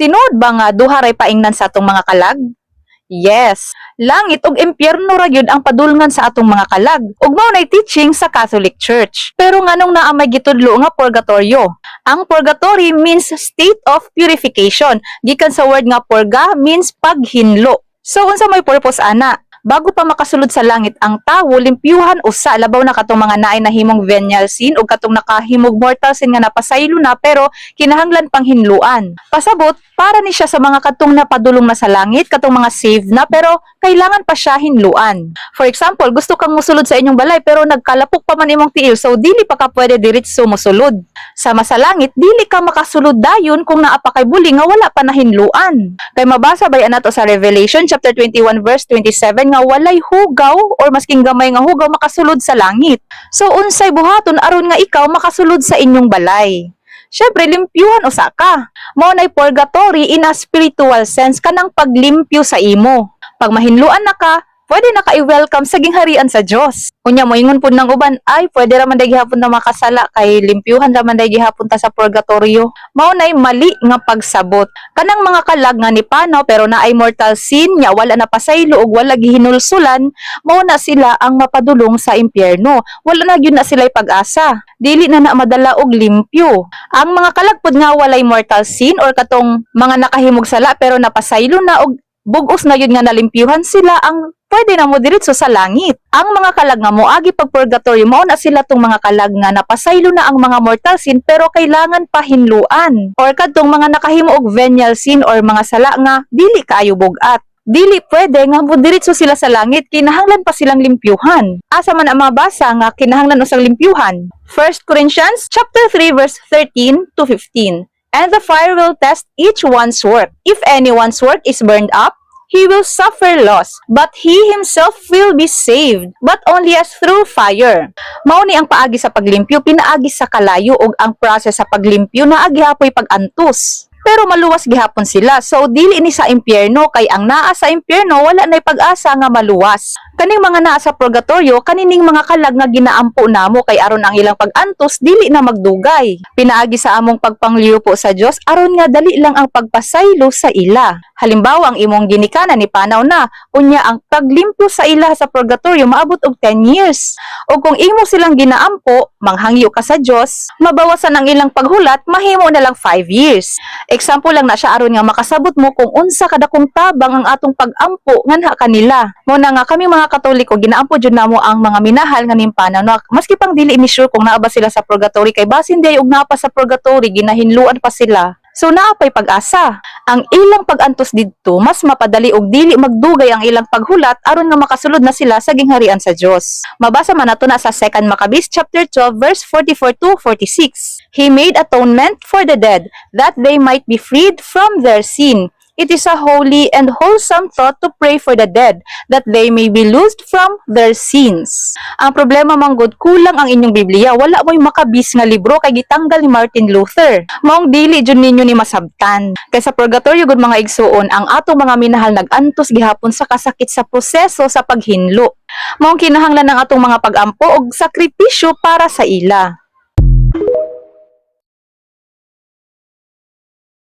Tinuod ba nga duha ray paingnan sa atong mga kalag? Yes, langit ug impyerno ra gyud ang padulngan sa atong mga kalag. Ug mao nay teaching sa Catholic Church. Pero nganong naa may gitudlo nga purgatorio? Ang purgatory means state of purification. Gikan sa word nga purga means paghinlo. So unsa may purpose ana? Bago pa makasulod sa langit ang tawo, limpyuhan usa labaw na katong mga naay nahimong venial sin ug katong nakahimog mortal sin nga napasaylo na pero kinahanglan pang hinluan. Pasabot para ni siya sa mga katong napadulong na sa langit, katong mga saved na pero kailangan pa siya hinluan. For example, gusto kang musulod sa inyong balay pero nagkalapok pa man imong tiil so dili pa ka pwede diretso musulod. Sama sa langit, dili ka makasulod dayon kung naa pa kay buli nga wala pa nahinluan. Kay mabasa bay nato sa Revelation chapter 21 verse 27 nga walay hugaw or masking gamay nga hugaw makasulod sa langit. So unsay buhaton aron nga ikaw makasulod sa inyong balay? Syempre limpyuhan usa ka. Mao nay purgatory in a spiritual sense kanang paglimpyo sa imo. Pag mahinluan na ka, pwede na ka i-welcome sa gingharian sa Dios. Unya moingon pud nang uban, ay pwede ra man day gihapon ta makasala kay limpyuhan ra man day gihapon ta sa purgatorio. Mao nay mali nga pagsabot. Kanang mga kalag nga ni panaw pero naay mortal sin nya wala na pasaylo ug wala gihinulsulan, mao na sila ang mapadulong sa impyerno. Wala na gyud na sila'y pag-asa. Dili na madala og limpyo. Ang mga kalag pud nga walay mortal sin or katong mga nakahimog sala pero napasaylo na og bugos na yun nga nalimpyuhan sila ang pwede na mo diretso sa langit. Ang mga kalag nga moagi pag purgatory mao na sila tong mga kalag nga napasaylo na ang mga mortal sin pero kailangan pa hinluan. Or kadtong mga nakahimo og venial sin or mga sala nga dili kaayo bugat. Dili pwede nga mo diretso sila sa langit, kinahanglan pa silang limpyuhan. Asa man ang mabasa nga kinahanglan usang limpyuhan? 1 Corinthians chapter 3 verse 13 to 15. And the fire will test each one's work. If anyone's work is burned up, he will suffer loss, but he himself will be saved, but only as through fire. Mao ni ang paagi sa paglimpyo, pinaagi sa kalayo ug ang process sa paglimpyo naagi hapoy pag-antus. Pero maluwas gihapon sila, so dili ni sa impyerno kay ang naa sa impyerno wala nay pag-asa nga maluwas. Kaning mga naa sa purgatorio kanining mga kalag nga ginaampo namo kay aron ang ilang pag-antos dili na magdugay. Pinaagi sa among pagpangliyo po sa Dios aron nga dali lang ang pagpasaylo sa ila. Halimbawa ang imong ginikanan ni panaw na, unya ang paglimpyo sa ila sa purgatorio maabot og 10 years. O kung imo silang ginaampo, manghangyo ka sa Dios, mabawasan ang ilang paghulat, mahimo na lang 5 years. Example lang na siya aron nga makasabot mo kung unsa kadakong tabang ang atong pag-ampo nganha kanila. Muna nga kami mga Katoliko ginaampo jud namo ang mga minahal nga nimpanaw na maski pang dili ni sure kung naa ba sila sa purgatory kay basin day og naa pa sa purgatory ginahinluan pa sila. So naapay pag-asa. Ang ilang pag-antos didto mas mapadali og dili magdugay ang ilang paghulat aron nga makasulod na sila sa gingharian sa Dios. Mabasa man nato na sa 2 Maccabees chapter 12 verse 44 to 46. He made atonement for the dead that they might be freed from their sin. It is a holy and wholesome thought to pray for the dead, that they may be loosed from their sins. Ang problema manggod, kulang ang inyong Biblia. Wala mo'y Maccabees nga libro kay gitanggal ni Martin Luther. Maong dili jud ninyo ni masabtan. Kay sa purgatorio gud mga igsuon, ang atong mga minahal nag-antos gihapon sa kasakit sa proseso sa paghinlo. Maong kinahanglan ng atong mga pag-ampo og sakripisyo para sa ila.